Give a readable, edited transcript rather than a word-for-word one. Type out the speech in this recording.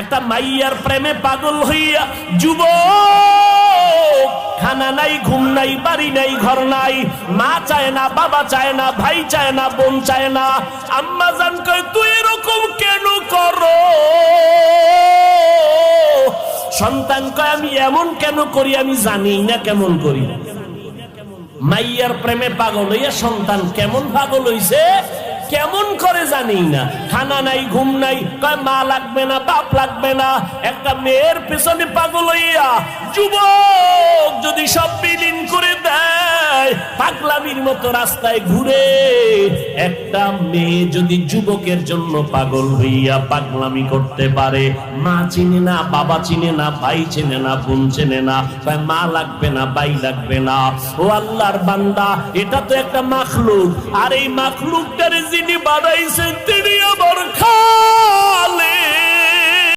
একটা মাইয়ার প্রেমে পাগল হইয়া যুবক, খানা নাই, ঘুম নাই, বাড়ি নাই, ঘর নাই, মা চায় না, বাবা চায় না, ভাই চায় না, বোন চায় না। আম্মা জান কয় তুই এরকম কেন করো? সন্তান কয় আমি এমন কেন করি আমি জানি না কেমন করি। মাইয়ার প্রেমে পাগল হইয়া সন্তান কেমন পাগল হইছে কেমন করে জানি না। খানা নাই, ঘুম নাই, কয় মা লাগবে না, বাপ লাগবে না। একটা মেয়ের পেছনে পাগল হইয়া যুবক যদি সব বিলীন করে দেয়, পাগলামির মতো রাস্তায় ঘুরে। একটা মেয়ে যদি যুবকের জন্য পাগল হইয়া পাগলামি করতে পারে, মা চিনে না, বাবা চিনে না, ভাই চিনে না, বোন চিনে না, কয় মা লাগবে না, ভাই লাগবে না। ও আল্লাহর বান্দা, এটা তো একটা মাখলুক, আর এই মাখলুকটারে যিনি বানাইছেন তিনি আমার খালেক।